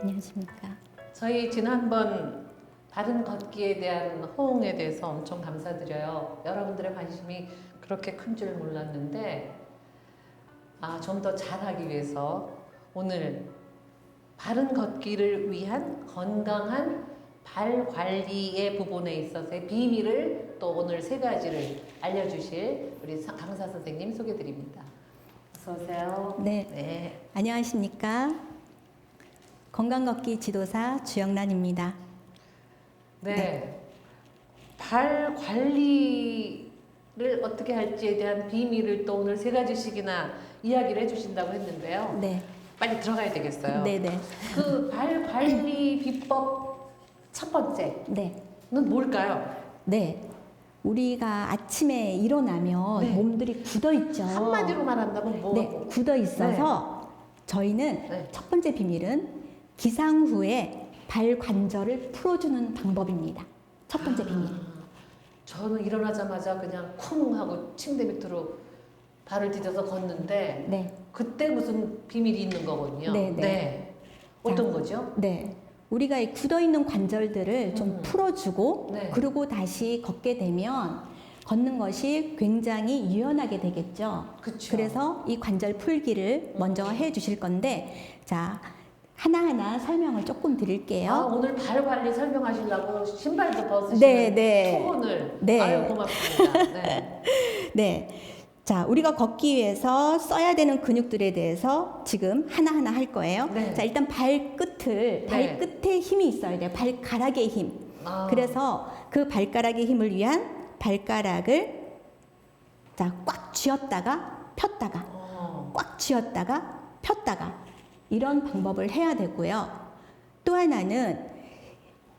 안녕하십니까. 저희 지난번 바른 걷기에 대한 호응에 대해서 엄청 감사드려요. 여러분들의 관심이 그렇게 큰 줄 몰랐는데 좀 더 잘하기 위해서 오늘 바른 걷기를 위한 건강한 발 관리의 부분에 있어서의 비밀을 또 오늘 3가지를 알려주실 우리 강사 선생님 소개드립니다. 어서 오세요. 네. 안녕하십니까. 건강걷기 지도사 주영란입니다. 네. 발 관리를 어떻게 할지에 대한 비밀을 또 오늘 3가지씩이나 이야기를 해주신다고 했는데요. 네. 빨리 들어가야 되겠어요. 네네. 그 발 관리 비법 첫 번째는 네. 뭘까요? 네. 우리가 아침에 일어나면 네. 몸들이 굳어 있죠. 한마디로 말한다면 뭐? 네. 굳어 있어서 저희는 네. 첫 번째 비밀은 기상 후에 발 관절을 풀어주는 방법입니다. 첫 번째 비밀. 저는 일어나자마자 그냥 쿵 하고 침대 밑으로 발을 디뎌서 걷는데 네. 그때 무슨 비밀이 있는 거거든요. 네. 어떤 거죠? 네. 우리가 이 굳어있는 관절들을 좀 풀어주고 네. 그리고 다시 걷게 되면 걷는 것이 굉장히 유연하게 되겠죠. 그쵸. 그래서 이 관절 풀기를 먼저 해 주실 건데 자 하나하나 설명을 조금 드릴게요. 오늘 발 관리 설명하시려고 신발도 벗으시는 네. 초본을 네. 아유 고맙습니다. 네. 네. 자, 우리가 걷기 위해서 써야 되는 근육들에 대해서 지금 하나하나 할 거예요. 네. 자, 일단 발끝에 힘이 있어야 돼요. 발가락의 힘. 그래서 그 발가락의 힘을 위한 발가락을 자, 꽉 쥐었다가 폈다가 꽉 쥐었다가 폈다가 이런 방법을 해야 되고요. 또 하나는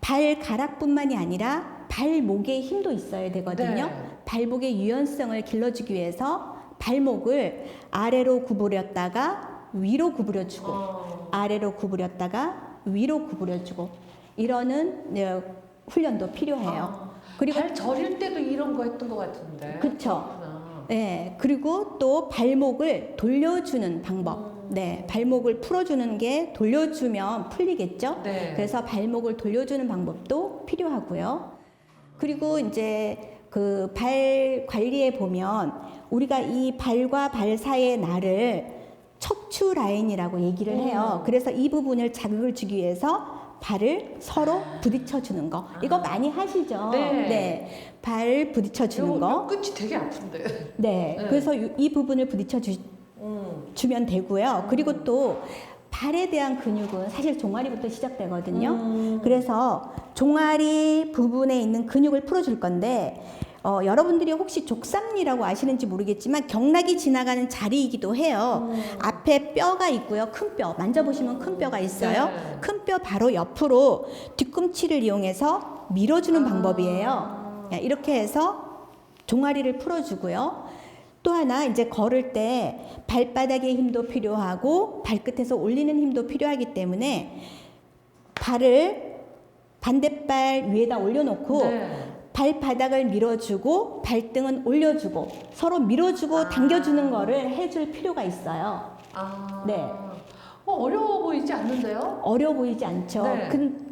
발가락뿐만이 아니라 발목에 힘도 있어야 되거든요. 네. 발목의 유연성을 길러주기 위해서 발목을 아래로 구부렸다가 위로 구부려주고 아래로 구부렸다가 위로 구부려주고 이러는 훈련도 필요해요. 그리고 발 저릴 때도 이런 거 했던 것 같은데. 그쵸. 그렇구나. 네, 그리고 또 발목을 돌려주는 방법. 네, 발목을 풀어주는 게 돌려주면 풀리겠죠. 네. 그래서 발목을 돌려주는 방법도 필요하고요. 그리고 이제 그 발 관리에 보면 우리가 이 발과 발 사이의 날을 척추 라인이라고 얘기를 해요. 그래서 이 부분을 자극을 주기 위해서 발을 서로 부딪혀 주는 거. 이거 많이 하시죠? 네. 발 부딪혀 주는 거. 끝이 되게 아픈데. 네. 네. 그래서 이 부분을 부딪혀 주면 되고요. 그리고 또 발에 대한 근육은 사실 종아리부터 시작되거든요. 그래서 종아리 부분에 있는 근육을 풀어줄 건데 여러분들이 혹시 족삼리라고 아시는지 모르겠지만 경락이 지나가는 자리이기도 해요. 앞에 뼈가 있고요. 큰 뼈 만져보시면 큰 뼈가 있어요. 네. 큰 뼈 바로 옆으로 뒤꿈치를 이용해서 밀어주는 방법이에요. 이렇게 해서 종아리를 풀어주고요. 또 하나 이제 걸을 때 발바닥의 힘도 필요하고 발끝에서 올리는 힘도 필요하기 때문에 발을 반대발 위에다 올려놓고 발바닥을 밀어주고 발등은 올려주고 서로 밀어주고 당겨주는 거를 해줄 필요가 있어요. 네. 어려워 보이지 않는데요? 어려워 보이지 않죠. 네.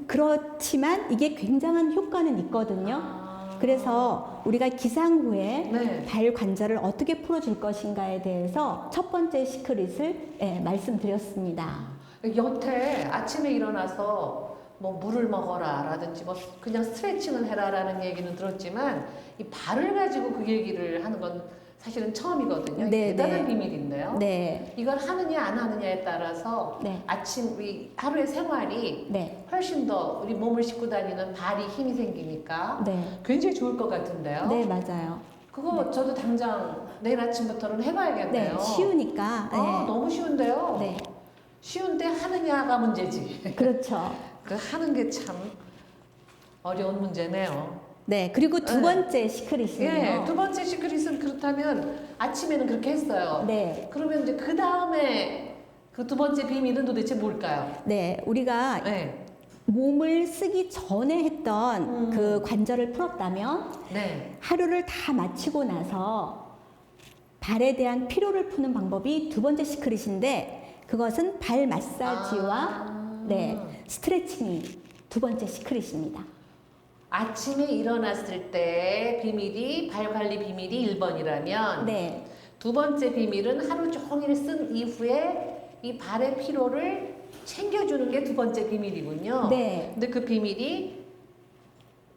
그렇지만 이게 굉장한 효과는 있거든요. 그래서 우리가 기상 후에 발 관절을 어떻게 풀어줄 것인가에 대해서 첫 번째 시크릿을 말씀드렸습니다. 여태 아침에 일어나서 뭐 물을 먹어라 라든지 뭐 그냥 스트레칭을 해라 라는 얘기는 들었지만 이 발을 가지고 그 얘기를 하는 건 사실은 처음이거든요. 네, 대단한 네. 비밀인데요. 네. 이걸 하느냐 안 하느냐에 따라서 네. 아침 우리 하루의 생활이 네. 훨씬 더 우리 몸을 싣고 다니는 발이 힘이 생기니까 네. 굉장히 좋을 것 같은데요. 네, 맞아요. 그거 저도 당장 내일 아침부터는 해봐야겠네요. 네, 쉬우니까. 네. 너무 쉬운데요. 네. 쉬운데 하느냐가 문제지. 그렇죠. 그 하는 게 참 어려운 문제네요. 네, 그리고 두 번째 시크릿이에요. 두 번째 시크릿은 그렇다면 아침에는 그렇게 했어요. 네. 그러면 이제 그 다음에 그 두 번째 비밀은 도대체 뭘까요? 네, 우리가 몸을 쓰기 전에 했던 그 관절을 풀었다면 하루를 다 마치고 나서 발에 대한 피로를 푸는 방법이 두 번째 시크릿인데 그것은 발 마사지와 네, 스트레칭이 두 번째 시크릿입니다. 아침에 일어났을 때 비밀이 발 관리 비밀이 1번이라면 네, 두 번째 비밀은 하루 종일 쓴 이후에 이 발의 피로를 챙겨주는 게 두 번째 비밀이군요. 네. 근데 그 비밀이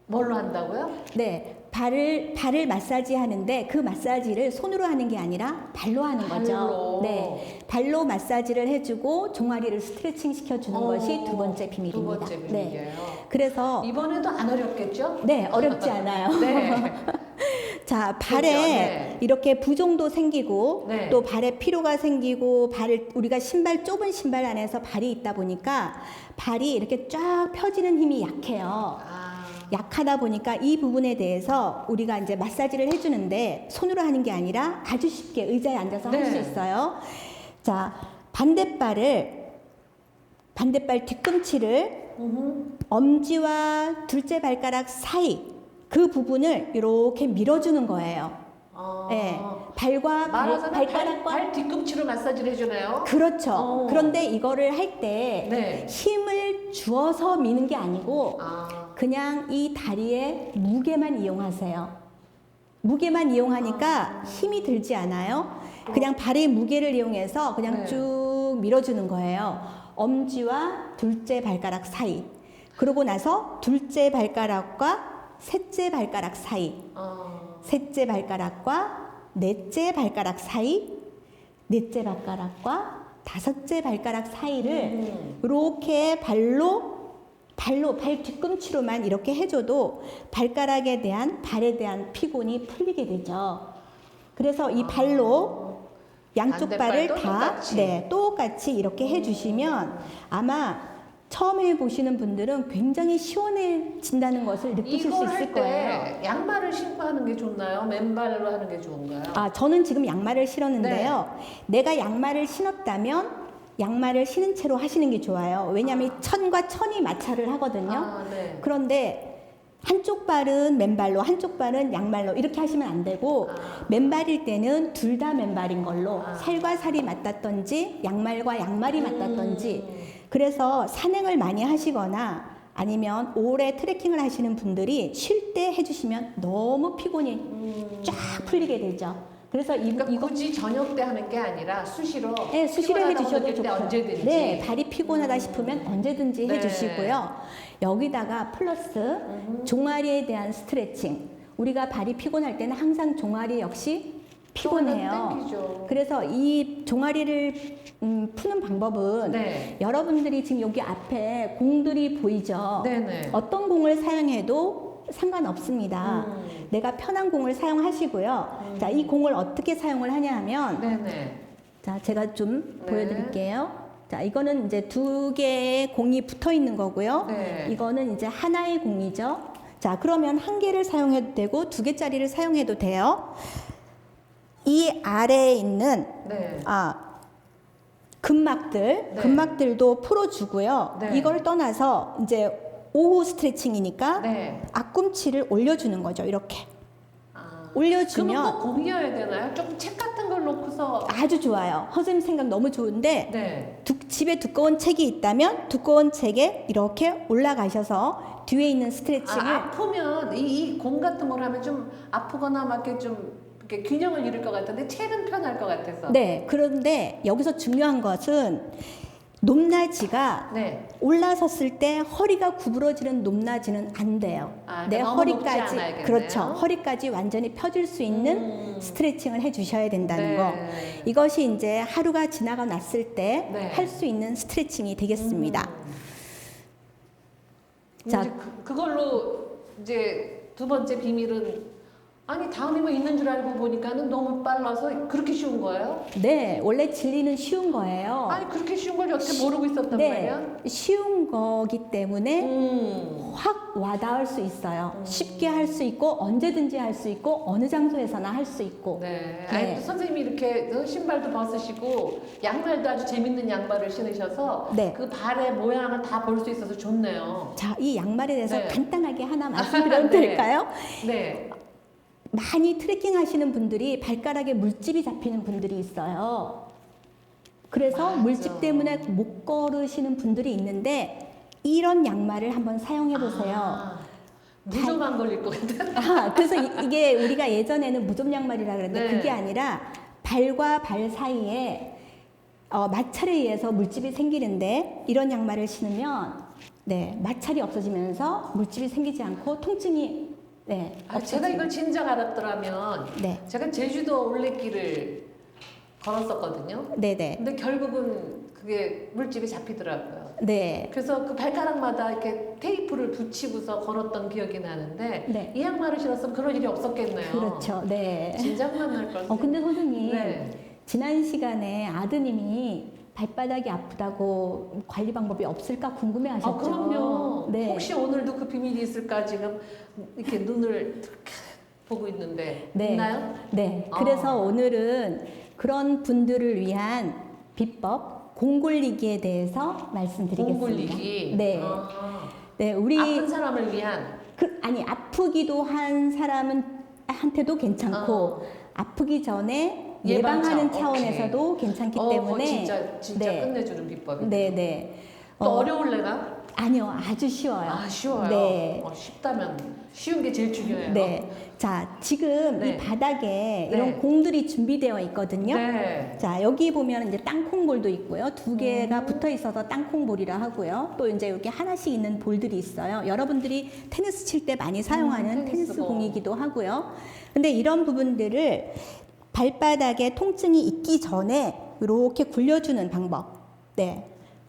뭘로 한다고요? 네, 발을 마사지 하는데 그 마사지를 손으로 하는 게 아니라 발로 하는 거죠. 발로. 네, 발로 마사지를 해주고 종아리를 스트레칭 시켜주는 것이 두 번째 비밀입니다. 두 번째 비밀이에요. 네, 그래서 이번에도 안 어렵겠죠? 네, 어렵지 않아요. 네. 자, 발에 그렇죠, 네. 이렇게 부종도 생기고 네. 또 발에 피로가 생기고 우리가 좁은 신발 안에서 발이 있다 보니까 발이 이렇게 쫙 펴지는 힘이 약해요. 아, 약하다 보니까 이 부분에 대해서 우리가 이제 마사지를 해주는데 손으로 하는 게 아니라 아주 쉽게 의자에 앉아서 할 수 네. 있어요. 자, 반대발 뒤꿈치를 엄지와 둘째 발가락 사이 그 부분을 이렇게 밀어주는 거예요. 네, 발과 말하자면 발가락과 발 뒤꿈치로 마사지를 해주나요? 그렇죠. 그런데 이거를 할 때 네. 힘을 주어서 미는 게 아니고 아, 그냥 이 다리의 무게만 이용하세요. 무게만 이용하니까 힘이 들지 않아요. 그냥 발의 무게를 이용해서 그냥 네. 쭉 밀어주는 거예요. 엄지와 둘째 발가락 사이. 그러고 나서 둘째 발가락과 셋째 발가락 사이. 셋째 발가락과 넷째 발가락 사이. 넷째 발가락과 다섯째 발가락 사이를 이렇게 발 뒤꿈치로만 이렇게 해줘도 발에 대한 피곤이 풀리게 되죠. 그래서 이 발로 양쪽 발을 반대발도 다 똑같이. 똑같이 이렇게 해주시면 아마 처음 해보시는 분들은 굉장히 시원해진다는 것을 느끼실 수 이걸 있을 할 거예요. 때 양말을 신고 하는 게 좋나요? 맨발로 하는 게 좋은가요? 아, 저는 지금 양말을 신었는데요. 내가 양말을 신었다면 양말을 신은 채로 하시는 게 좋아요. 왜냐하면 천과 천이 마찰을 하거든요. 아, 네. 그런데 한쪽 발은 맨발로 한쪽 발은 양말로 이렇게 하시면 안 되고 맨발일 때는 둘 다 맨발인 걸로 살과 살이 맞닿던지 양말과 양말이 맞닿던지 그래서 산행을 많이 하시거나 아니면 오래 트레킹을 하시는 분들이 쉴 때 해주시면 너무 피곤이 쫙 풀리게 되죠. 그래서 그러니까 이거 굳이 저녁 때 하는 게 아니라 수시로 네, 수시로 피곤하다고 해주셔도 느낄 때 좋고요. 언제든지. 네, 발이 피곤하다 싶으면 언제든지 네. 해주시고요. 여기다가 플러스 종아리에 대한 스트레칭. 우리가 발이 피곤할 때는 항상 종아리 역시 피곤해요. 땡기죠. 그래서 이 종아리를 푸는 방법은 네. 여러분들이 지금 여기 앞에 공들이 보이죠? 네네. 어떤 공을 사용해도 상관없습니다. 내가 편한 공을 사용하시고요. 자, 이 공을 어떻게 사용을 하냐 하면 네네. 자, 제가 좀 네. 보여드릴게요. 자, 이거는 이제 두 개의 공이 붙어 있는 거고요. 네. 이거는 이제 하나의 공이죠. 자, 그러면 한 개를 사용해도 되고 두 개짜리를 사용해도 돼요. 이 아래에 있는 네. 네. 근막들도 풀어주고요. 네. 이걸 떠나서 이제 오후 스트레칭이니까 네. 앞꿈치를 올려주는 거죠. 이렇게 아. 올려주면 그러면 꼭 공이어야 되나요? 조금 책 같은 걸 놓고서. 아주 좋아요. 선생님 생각 너무 좋은데 네. 집에 두꺼운 책이 있다면 두꺼운 책에 이렇게 올라가셔서 뒤에 있는 스트레칭을 아프면 이 공 같은 걸 하면 좀 아프거나 막 이렇게 좀 이렇게 균형을 잃을 것 같은데 책은 편할 것 같아서. 네, 그런데 여기서 중요한 것은 높낮이가 네. 올라섰을 때 허리가 구부러지는 높낮이는 안 돼요. 아, 내 그러니까 너무 높지 허리까지 않아야겠네요. 그렇죠. 허리까지 완전히 펴질 수 있는 스트레칭을 해주셔야 된다는 네. 거. 이것이 이제 하루가 지나가 났을 때 네. 할 수 있는 스트레칭이 되겠습니다. 자. 이제 그걸로 이제 두 번째 비밀은 아니 다음에 뭐 있는 줄 알고 보니까는 너무 빨라서 그렇게 쉬운 거예요? 네, 원래 진리는 쉬운 거예요. 아니 그렇게 쉬운 걸 여태 모르고 있었단 네, 말이야? 쉬운 거기 때문에 확 와닿을 수 있어요. 쉽게 할 수 있고 언제든지 할 수 있고 어느 장소에서나 할 수 있고. 네. 네. 아니 또 선생님이 이렇게 신발도 벗으시고 양말도 아주 재밌는 양말을 신으셔서 네. 그 발의 모양을 다 볼 수 있어서 좋네요. 자, 이 양말에 대해서 네. 간단하게 하나 말씀드려도 네. 될까요? 네. 많이 트레킹 하시는 분들이 발가락에 물집이 잡히는 분들이 있어요. 그래서 맞아. 물집 때문에 못 걸으시는 분들이 있는데 이런 양말을 한번 사용해 보세요. 무좀 안 걸릴 것 같아. 그래서 이게 우리가 예전에는 무좀 양말이라 그랬는데 네. 그게 아니라 발과 발 사이에 마찰에 의해서 물집이 생기는데 이런 양말을 신으면 마찰이 없어지면서 물집이 생기지 않고 통증이 제가 이걸 진작 알았더라면 네. 제가 제주도 올레길을 걸었었거든요. 네네. 근데 결국은 그게 물집이 잡히더라고요. 네. 그래서 그 발가락마다 이렇게 테이프를 붙이고서 걸었던 기억이 나는데 네. 이 양말을 신었으면 그런 일이 없었겠네요. 그렇죠. 네. 진작 만날 걸. 근데 선생님 네. 지난 시간에 아드님이 발바닥이 아프다고 관리 방법이 없을까 궁금해하셨죠. 그럼요. 네. 혹시 오늘도 그 비밀이 있을까 지금 이렇게 눈을 이렇게 보고 있는데 네. 있나요? 네. 그래서 오늘은 그런 분들을 위한 비법 공골리기에 대해서 말씀드리겠습니다. 공골리기. 네. 네, 우리 아픈 사람을 위한. 아프기도 한 사람한테도 괜찮고 아프기 전에 예방하는 차원에서도 괜찮기 때문에 진짜 네. 끝내주는 비법이에요. 네네. 또 어려울래나? 아니요, 아주 쉬워요. 쉬워요. 네. 쉽다면 쉬운 게 제일 중요해요. 네. 자, 지금 네. 이 바닥에 네. 이런 공들이 준비되어 있거든요. 네. 자, 여기 보면 이제 땅콩볼도 있고요. 두 개가 붙어 있어서 땅콩볼이라 하고요. 또 이제 이렇게 하나씩 있는 볼들이 있어요. 여러분들이 테니스 칠 때 많이 사용하는 테니스 공이기도 하고요. 근데 이런 부분들을 발바닥에 통증이 있기 전에 이렇게 굴려주는 방법. 네.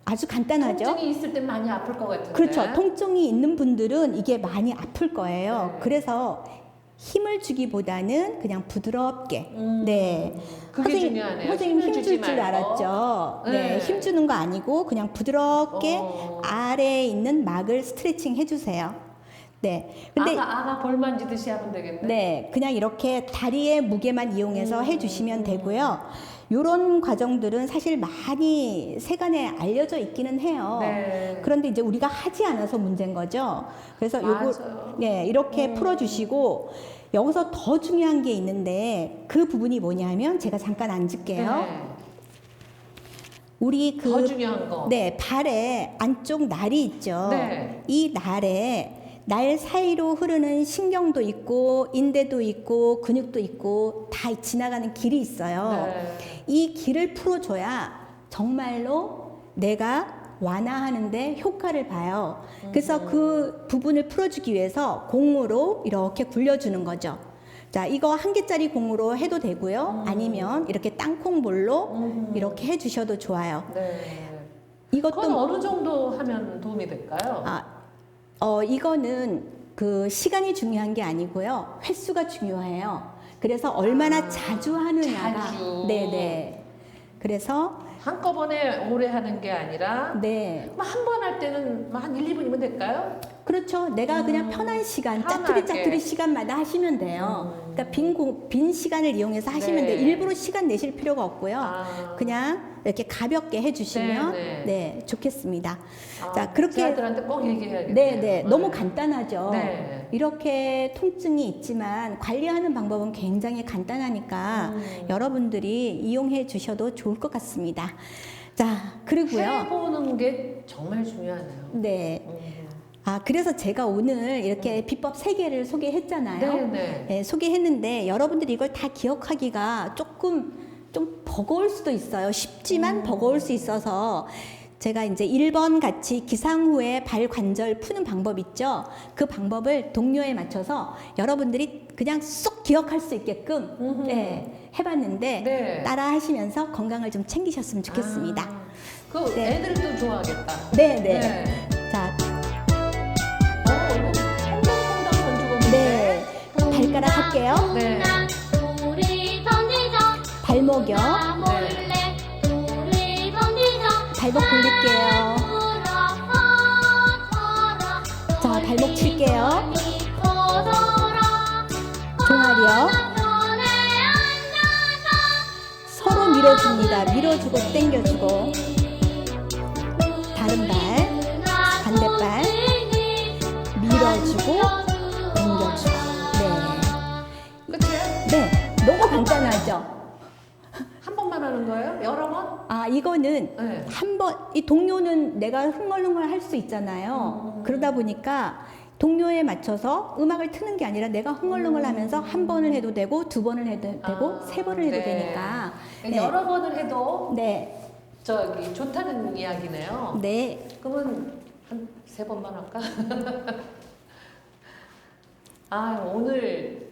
아주 간단하죠. 통증이 있을 때 많이 아플 것 같은데. 그렇죠. 통증이 있는 분들은 이게 많이 아플 거예요. 네. 그래서 힘을 주기보다는 그냥 부드럽게. 네. 그게 중요하네요. 선생님 힘을 힘 주지 줄 줄 말고. 알았죠. 네. 네. 힘 주는 거 아니고 그냥 부드럽게 아래에 있는 막을 스트레칭 해주세요. 네. 근데 아가 벌 만지듯이 하면 되겠네. 네, 그냥 이렇게 다리의 무게만 이용해서 해주시면 되고요. 이런 과정들은 사실 많이 세간에 알려져 있기는 해요. 네. 그런데 이제 우리가 하지 않아서 문제인 거죠. 그래서 요거 맞아요. 이렇게 풀어주시고 여기서 더 중요한 게 있는데 그 부분이 뭐냐면 제가 잠깐 앉을게요. 네. 우리 더 중요한 거. 네, 발에 안쪽 날이 있죠. 네. 이 날에 날 사이로 흐르는 신경도 있고 인대도 있고 근육도 있고 다 지나가는 길이 있어요. 네. 이 길을 풀어줘야 정말로 내가 완화하는데 효과를 봐요. 그래서 그 부분을 풀어주기 위해서 공으로 이렇게 굴려주는 거죠. 자, 이거 한 개짜리 공으로 해도 되고요. 아니면 이렇게 땅콩볼로 이렇게 해주셔도 좋아요. 네. 이것도 그건 어느 정도 하면 도움이 될까요? 이거는 그 시간이 중요한 게 아니고요. 횟수가 중요해요. 그래서 얼마나 자주 하느냐가. 자주. 네네. 그래서 한꺼번에 오래 하는 게 아니라 네. 한 번 할 때는 한 1, 2분이면 될까요? 그렇죠. 내가 그냥 편한 시간, 편하게. 짜투리 시간마다 하시면 돼요. 그러니까 빈 시간을 이용해서 하시면 네. 돼요. 일부러 시간 내실 필요가 없고요. 그냥 이렇게 가볍게 해주시면 네, 네, 좋겠습니다. 자, 그렇게 제 아들한테 꼭 얘기해야겠네요. 네. 너무 간단하죠. 네. 이렇게 통증이 있지만 관리하는 방법은 굉장히 간단하니까 여러분들이 이용해 주셔도 좋을 것 같습니다. 자, 그리고요. 해보는 게 정말 중요하네요. 네. 그래서 제가 오늘 이렇게 비법 3개를 소개했잖아요. 네. 소개했는데 여러분들이 이걸 다 기억하기가 좀 버거울 수도 있어요. 쉽지만 버거울 수 있어서 제가 이제 1번 같이 기상 후에 발 관절 푸는 방법 있죠. 그 방법을 동료에 맞춰서 여러분들이 그냥 쏙 기억할 수 있게끔 해봤는데 네. 따라 하시면서 건강을 좀 챙기셨으면 좋겠습니다. 그 네. 애들도 좋아하겠다. 네. 자, 이거 퐁당퐁당 던지고 네. 발가락 할게요. 네. 발목이요. 발목 돌릴게요. 자, 발목 칠게요. 종아리요. 서로 밀어줍니다. 밀어주고 당겨주고. 다른 발, 반대발 밀어주고 당겨주고. 끝이에요? 네, 너무 간단하죠. 한 번만 하는 하는 거예요? 여러 번? 아, 이거는 네. 한 번, 이 동요는 내가 흥얼흥얼 할 수 있잖아요. 그러다 보니까 동요에 맞춰서 음악을 트는 게 아니라 내가 흥얼흥얼 하면서 한 번을 해도 되고, 두 번을 해도 되고, 세 번을 해도 네. 되니까. 네. 여러 번을 해도 네. 저기 좋다는 이야기네요. 네. 그러면 한 3번만 할까? 아, 오늘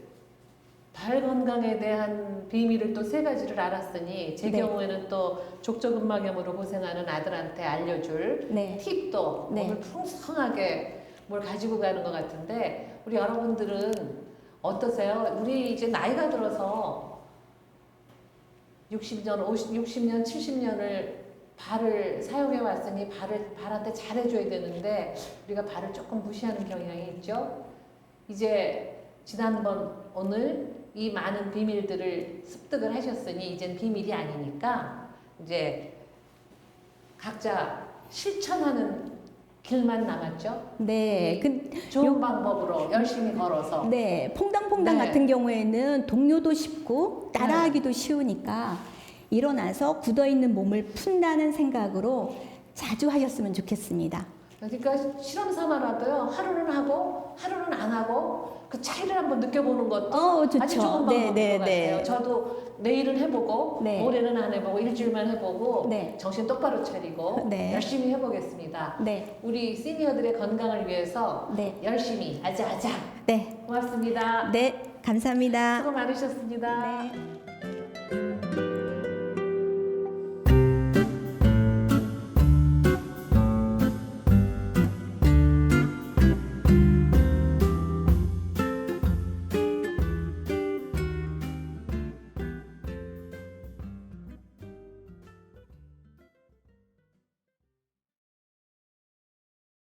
발 건강에 대한 비밀을 또 3가지를 알았으니 제 네. 경우에는 또 족저근막염으로 고생하는 아들한테 알려줄 네. 팁도 네. 오늘 풍성하게 뭘 가지고 가는 것 같은데, 우리 여러분들은 어떠세요? 우리 이제 나이가 들어서 60년, 60년, 70년을 발을 사용해 왔으니 발한테 잘해줘야 되는데 우리가 발을 조금 무시하는 경향이 있죠. 이제 지난번 오늘 이 많은 비밀들을 습득을 하셨으니 이젠 비밀이 아니니까 이제 각자 실천하는 길만 남았죠. 네. 좋은 방법으로 열심히 걸어서. 네. 퐁당퐁당 네. 같은 경우에는 동요도 쉽고 따라하기도 쉬우니까 일어나서 굳어있는 몸을 푼다는 생각으로 자주 하셨으면 좋겠습니다. 그러니까 실험 삼아라도요. 하루는 하고 하루는 안 하고 그 차이를 한번 느껴보는 것도 좋죠. 아주 좋은 네, 방법인 네, 것 네. 같아요. 저도 내일은 해보고 네. 모레는 안 해보고 일주일만 해보고 네. 정신 똑바로 차리고 네. 열심히 해보겠습니다. 네. 우리 시니어들의 건강을 위해서 네. 열심히 아자아자. 네. 고맙습니다. 네. 감사합니다. 수고 많으셨습니다. 네.